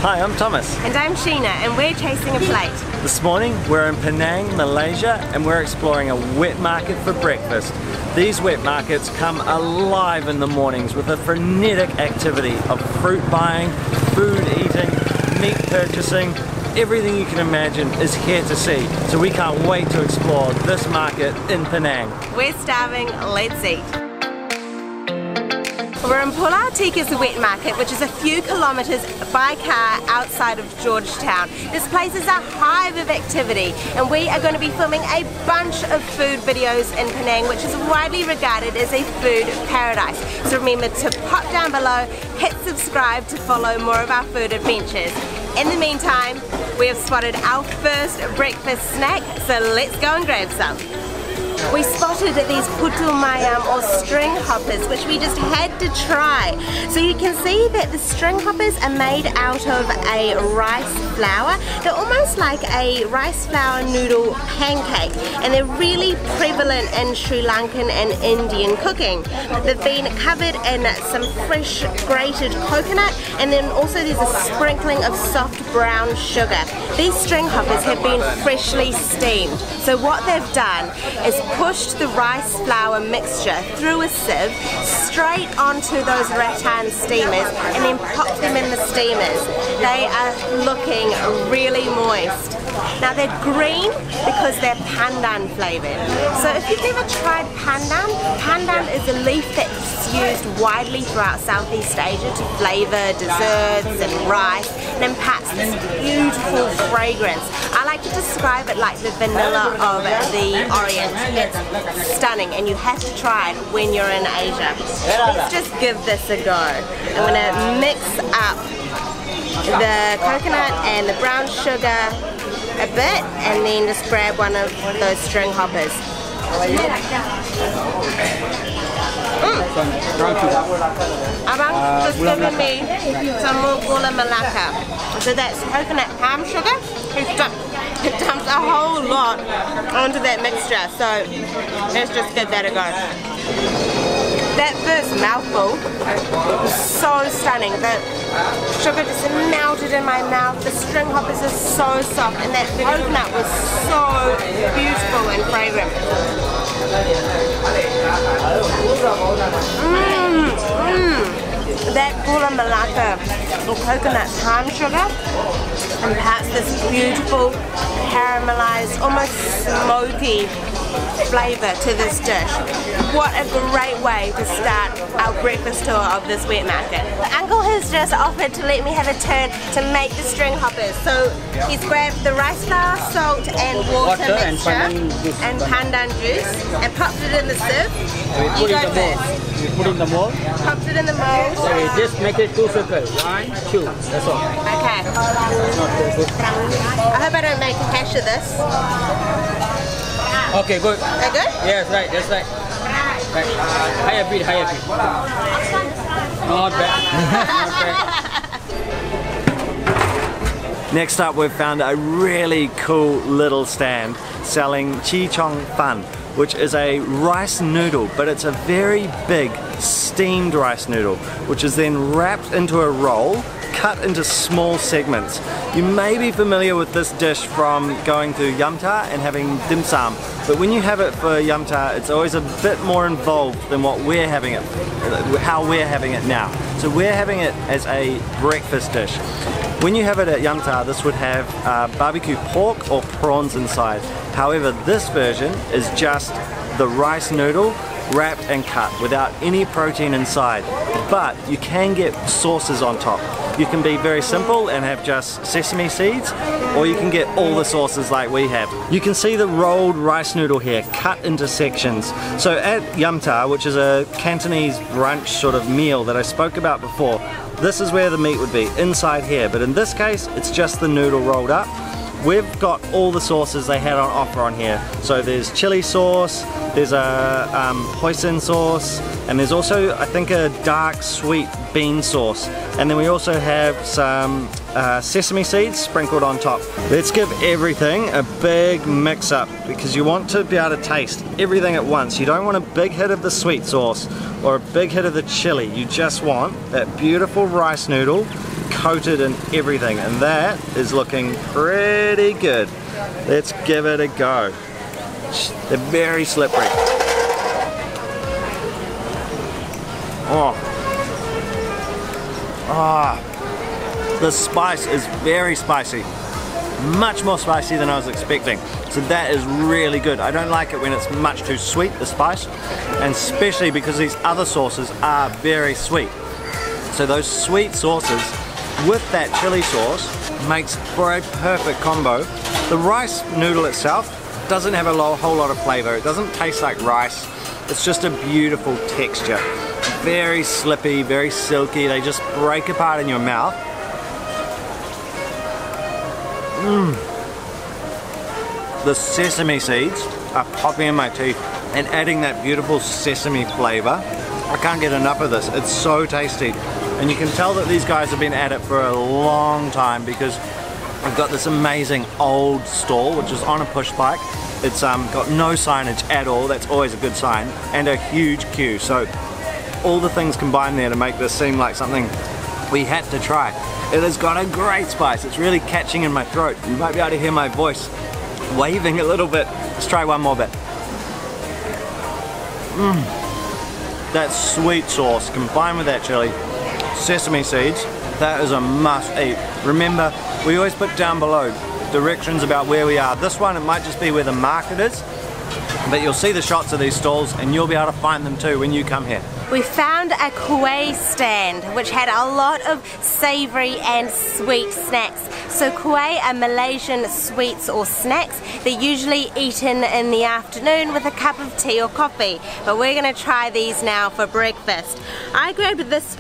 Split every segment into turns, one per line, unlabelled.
Hi, I'm Thomas.
And I'm Sheena, and we're chasing a plate.
This morning we're in Penang, Malaysia, and we're exploring a wet market for breakfast. These wet markets come alive in the mornings with a frenetic activity of fruit buying, food eating, meat purchasing. Everything you can imagine is here to see, so we can't wait to explore this market in Penang.
We're starving, let's eat. We're in Pulau Tikus wet market, which is a few kilometres by car outside of Georgetown. This place is a hive of activity, and we are going to be filming a bunch of food videos in Penang, which is widely regarded as a food paradise. So remember to pop down below, hit subscribe to follow more of our food adventures. In the meantime, we have spotted our first breakfast snack, so let's go and grab some. We spotted these putu mayam or string hoppers, which we just had to try. So you can see that the string hoppers are made out of a rice flour. They're almost like a rice flour noodle pancake, and they're really prevalent in Sri Lankan and Indian cooking. They've been covered in some fresh grated coconut, and then also there's a sprinkling of soft brown sugar. These string hoppers have been freshly steamed. So what they've done is pushed the rice flour mixture through a sieve straight onto those rattan steamers and then popped them in the steamers. They are looking really moist. Now they're green because they're pandan flavoured. So if you've ever tried pandan, pandan is a leaf that's used widely throughout Southeast Asia to flavour desserts and rice and imparts this beautiful fragrance. I like to describe it like the vanilla of the Orient. It's stunning, and you have to try it when you're in Asia. Let's just give this a go. I'm going to mix up the coconut and the brown sugar a bit, and then just grab one of those string hoppers. Abang just given me some more gula melaka. So that's coconut palm sugar. It dumps a whole lot onto that mixture, so let's just give that a go. That first mouthful was so stunning. The sugar just melted in my mouth. The string hoppers are so soft, and that coconut was so beautiful and fragrant. That gula melaka or coconut palm sugar imparts this beautiful caramelized, almost smoky flavour to this dish. What a great way to start our breakfast tour of this wet market. The uncle has just offered to let me have a turn to make the string hoppers. So he's grabbed the rice flour, salt and water mixture and pandan juice and popped it in the sieve. You go first.
You put in the mold.
Popped it in the mold.
So you just make it 2 circles. 1, 2. That's all.
Okay. I hope I don't make a hash of this.
Okay, good.
That good?
Yes, right. That's right. Right. Higher beat, higher beat. Not bad. Not bad.
Next up, we've found a really cool little stand selling Chee Chee Fun, which is a rice noodle, but it's a very big steamed rice noodle, which is then wrapped into a roll, cut into small segments. You may be familiar with this dish from going to Yum Ta and having dim sum, but when you have it for Yum Ta, it's always a bit more involved than what we're having it, how we're having it now. So we're having it as a breakfast dish. When you have it at Yum Ta, this would have barbecue pork or prawns inside. However, this version is just the rice noodle wrapped and cut without any protein inside. But you can get sauces on top. You can be very simple and have just sesame seeds, or you can get all the sauces like we have. You can see the rolled rice noodle here cut into sections. So at Yum Ta, which is a Cantonese brunch sort of meal that I spoke about before, this is where the meat would be, inside here. But in this case, it's just the noodle rolled up. We've got all the sauces they had on offer on here. So there's chili sauce, there's a hoisin sauce, and there's also, I think, a dark sweet bean sauce. And then we also have some sesame seeds sprinkled on top. Let's give everything a big mix up, because you want to be able to taste everything at once. You don't want a big hit of the sweet sauce or a big hit of the chili. You just want that beautiful rice noodle coated in everything, and that is looking pretty good. Let's give it a go. They're very slippery. Oh. Ah. The spice is very spicy. Much more spicy than I was expecting. So that is really good. I don't like it when it's much too sweet, the spice, and especially because these other sauces are very sweet. So those sweet sauces with that chili sauce makes for a perfect combo. The rice noodle itself doesn't have a whole lot of flavor. It doesn't taste like rice. It's just a beautiful texture. Very slippy, very silky. They just break apart in your mouth. The sesame seeds are popping in my teeth and adding that beautiful sesame flavor. I can't get enough of this. It's so tasty. And you can tell that these guys have been at it for a long time because I've got this amazing old stall which is on a push bike. It's got no signage at all. That's always a good sign. And a huge queue. So all the things combined there to make this seem like something we had to try. It has got a great spice. It's really catching in my throat. You might be able to hear my voice waving a little bit. Let's try one more bit. That sweet sauce combined with that chili, sesame seeds, that is a must eat. Remember, we always put down below directions about where we are. This one, it might just be where the market is, but you'll see the shots of these stalls and you'll be able to find them too when you come here.
We found a Koay stand which had a lot of savoury and sweet snacks. So Koay are Malaysian sweets or snacks. They're usually eaten in the afternoon with a cup of tea or coffee. But we're going to try these now for breakfast. I grabbed this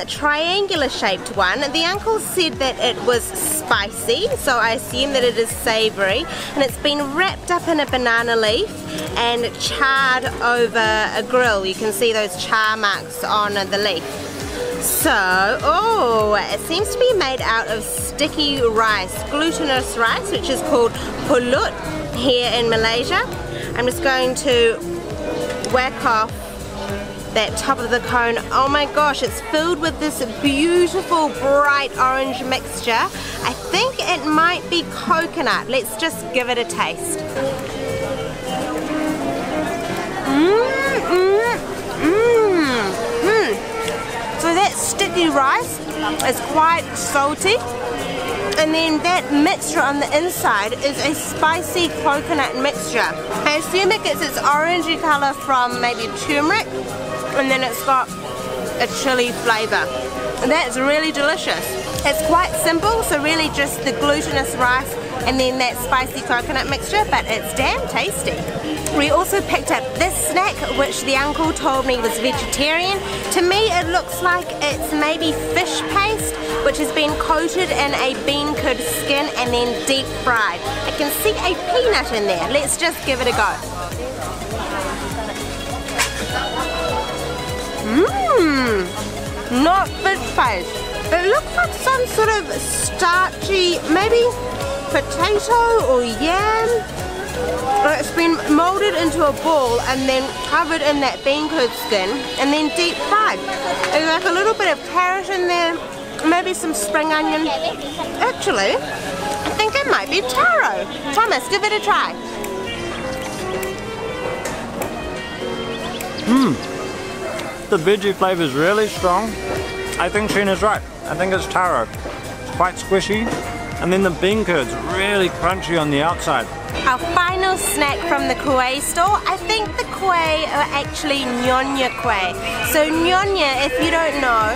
triangular shaped one. The uncle said that it was spicy, so I assume that it is savoury. And it's been wrapped up in a banana leaf and charred over a grill. You can see those char marks on the leaf. So, oh, it seems to be made out of sticky rice, glutinous rice, which is called pulut here in Malaysia. I'm just going to whack off that top of the cone. Oh my gosh, it's filled with this beautiful bright orange mixture. I think it might be coconut. Let's just give it a taste. So that sticky rice is quite salty, and then that mixture on the inside is a spicy coconut mixture. I assume it gets its orangey colour from maybe turmeric, and then it's got a chili flavour. And that's really delicious. It's quite simple, so really just the glutinous rice and then that spicy coconut mixture, but it's damn tasty. We also picked up this snack, which the uncle told me was vegetarian. To me it looks like it's maybe fish paste, which has been coated in a bean curd skin and then deep fried. I can see a peanut in there. Let's just give it a go. Not fish paste. It looks like some sort of starchy, maybe potato or yam. It's been moulded into a ball and then covered in that bean curd skin and then deep fried. There's like a little bit of carrot in there, maybe some spring onion. Actually, I think it might be taro. Thomas, give it a try.
The veggie flavour is really strong. I think Sheena's right. I think it's taro. It's quite squishy, and then the bean curd's really crunchy on the outside.
Our final snack from the Koay store, I think the Koay are actually Nyonya Koay. So Nyonya, if you don't know,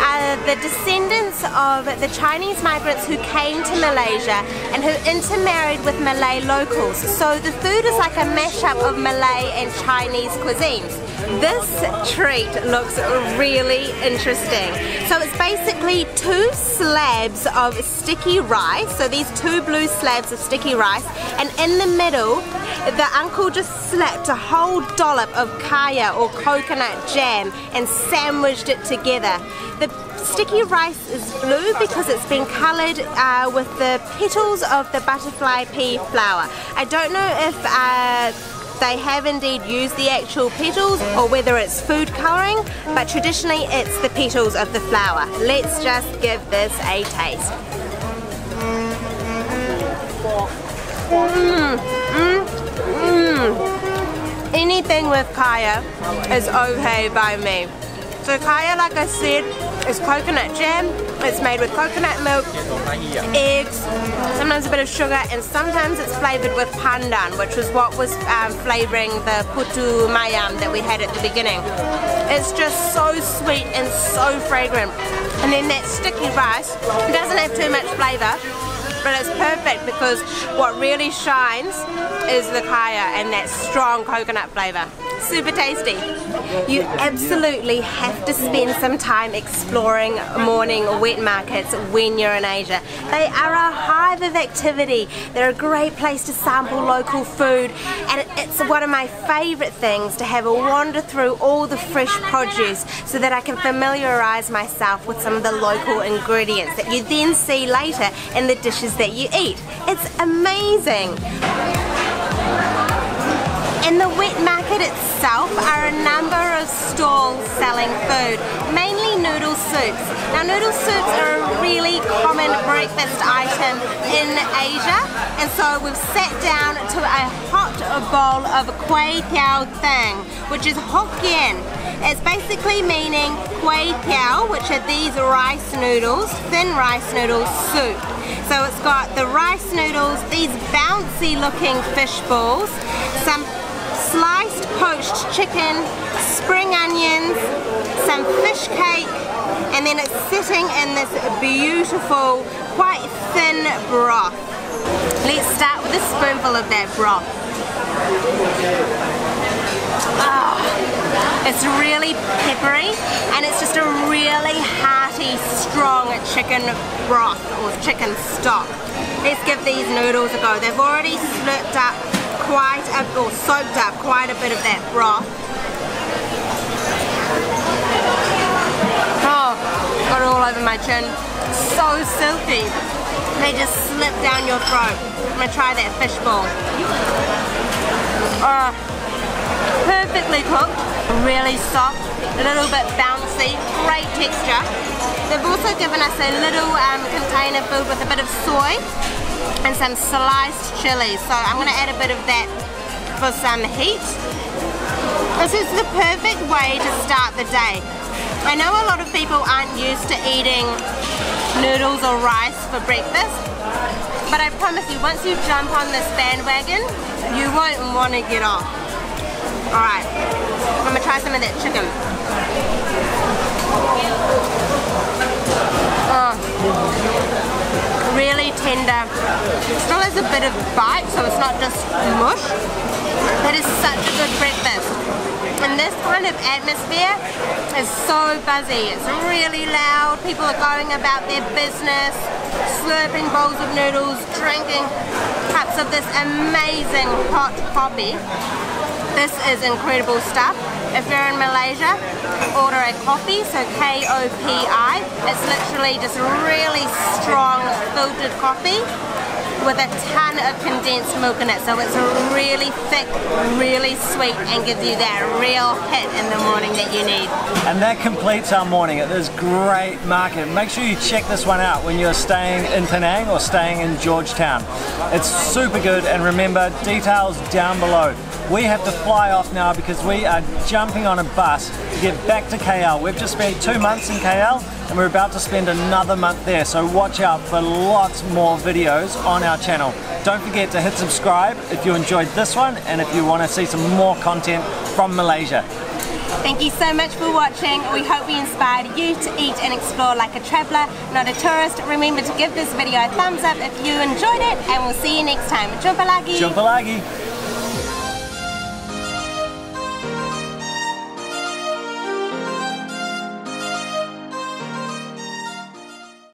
are the descendants of the Chinese migrants who came to Malaysia and who intermarried with Malay locals. So the food is like a mashup of Malay and Chinese cuisines. This treat looks really interesting. So it's basically 2 slabs of sticky rice, so these 2 blue slabs of sticky rice, and in the middle the uncle just slapped a whole dollop of kaya or coconut jam and sandwiched it together. The sticky rice is blue because it's been coloured with the petals of the butterfly pea flower. I don't know if they have indeed used the actual petals or whether it's food colouring, but traditionally it's the petals of the flower. Let's just give this a taste. Anything with kaya is okay by me. So kaya, like I said, is coconut jam. It's made with coconut milk, eggs, sometimes a bit of sugar, and sometimes it's flavoured with pandan, which was what was flavouring the putu mayam that we had at the beginning. It's just so sweet and so fragrant. And then that sticky rice doesn't have too much flavour, but it's perfect because what really shines is the kaya and that strong coconut flavour. Super tasty. You absolutely have to spend some time exploring morning wet markets when you're in Asia. They are a hive of activity. They're a great place to sample local food, and it's one of my favourite things to have a wander through all the fresh produce so that I can familiarise myself with some of the local ingredients that you then see later in the dishes that you eat. It's amazing. In the wet market itself are a number of stalls selling food, mainly noodle soups. Now noodle soups are a really common breakfast item in Asia, and so we've sat down to a hot bowl of kuih Teow thing, which is Hokkien. It's basically meaning kuih Teow, which are these rice noodles, thin rice noodle soup. So it's got the rice noodles, these bouncy looking fish balls, some sliced poached chicken, spring onions, some fish cake, and then it's sitting in this beautiful, quite thin broth. Let's start with a spoonful of that broth. Oh, it's really peppery, and it's just a really hearty, strong chicken broth or chicken stock. Let's give these noodles a go. They've already slurped up or soaked up quite a bit of that broth. Oh, got it all over my chin. So silky. They just slip down your throat. I'm gonna try that fish ball. Oh, perfectly cooked, really soft, a little bit bouncy, great texture. They've also given us a little container filled with a bit of soy and some sliced chilies, so I'm going to add a bit of that for some heat. This is the perfect way to start the day. I know a lot of people aren't used to eating noodles or rice for breakfast, but I promise you, once you jump on this bandwagon, you won't want to get off. Alright, I'm going to try some of that chicken. Oh, really tender. It still has a bit of bite, so it's not just mush. That is such a good breakfast. And this kind of atmosphere is so buzzy. It's really loud. People are going about their business, slurping bowls of noodles, drinking cups of this amazing hot Kopi. This is incredible stuff. If you're in Malaysia, order a Kopi, so K-O-P-I. It's literally just really strong filtered coffee with a ton of condensed milk in it, so it's really thick, really sweet, and gives you that real hit in the morning that you need.
And that completes our morning at this great market. Make sure you check this one out when you're staying in Penang or staying in Georgetown. It's super good, and remember, details down below. We have to fly off now because we are jumping on a bus to get back to KL. We've just spent 2 months in KL and we're about to spend another month there, so watch out for lots more videos on our channel. Don't forget to hit subscribe if you enjoyed this one and if you want to see some more content from Malaysia.
Thank you so much for watching. We hope we inspired you to eat and explore like a traveller, not a tourist. Remember to give this video a thumbs up if you enjoyed it, and we'll see you next time. Jumpa lagi!
Jumpa lagi!